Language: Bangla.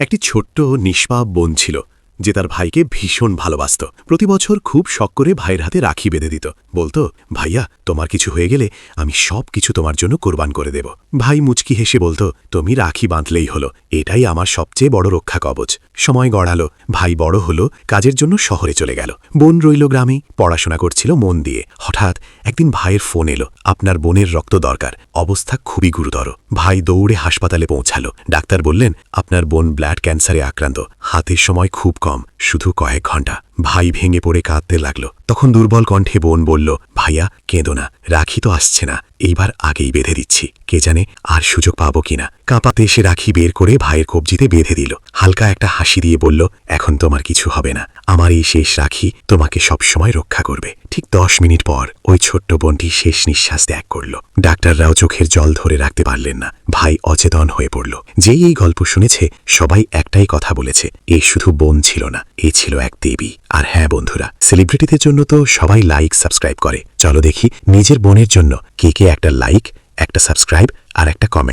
একটি ছোট্ট নিষ্পাপ বোন ছিল যে তার ভাইকে ভীষণ ভালোবাসত। প্রতি বছর খুব শখ করে ভাইয়ের হাতে রাখি বেঁধে দিত। বলতো, ভাইয়া তোমার কিছু হয়ে গেলে আমি সব কিছু তোমার জন্য কোরবান করে দেব। ভাই মুচকি হেসে বলতো, তুমি রাখি বাঁধলেই হলো, এটাই আমার সবচেয়ে বড় রক্ষা কবচ। সময় গড়ালো, ভাই বড় হলো, কাজের জন্য শহরে চলে গেল। বোন রইল গ্রামেই, পড়াশোনা করছিল মন দিয়ে। হঠাৎ একদিন ভাইয়ের ফোন এলো, আপনার বোনের রক্ত দরকার, অবস্থা খুবই গুরুতর। ভাই দৌড়ে হাসপাতালে পৌঁছালো। ডাক্তার বললেন, আপনার বোন ব্লাড ক্যান্সারে আক্রান্ত, হাতের সময় খুব কম, শুধু কয়েক ঘন্টা। ভাই ভেঙে পড়ে কাঁদতে লাগলো। তখন দুর্বল কণ্ঠে বোন বলল, ভাইয়া কেঁদো না, রাখি তো আসছে না, এইবার আগেই বেঁধে দিচ্ছি, কে জানে আর সুযোগ পাবো কিনা। কাঁপাতে সে রাখি বের করে ভাইয়ের কবজিতে বেঁধে দিল। হালকা একটা হাসি দিয়ে বলল, এখন তোমার কিছু হবে না, আমার এই শেষ রাখি তোমাকে সবসময় রক্ষা করবে। ঠিক 10 মিনিট পর ওই ছোট্ট বোনটি শেষ নিঃশ্বাস ত্যাগ করল। ডাক্তাররাও চোখের জল ধরে রাখতে পারলেন না, ভাই অচেতন হয়ে পড়ল। যেই এই গল্প শুনেছে সবাই একটাই কথা বলেছে, এ শুধু বোন ছিল না, এ ছিল এক দেবী। আর হ্যাঁ বন্ধুরা, সেলিব্রিটিদের জন্য তো সবাই লাইক সাবস্ক্রাইব করে, চলো দেখি নিজের বোনের জন্য কে কে একটা লাইক, একটা সাবস্ক্রাইব আর একটা কমেন্ট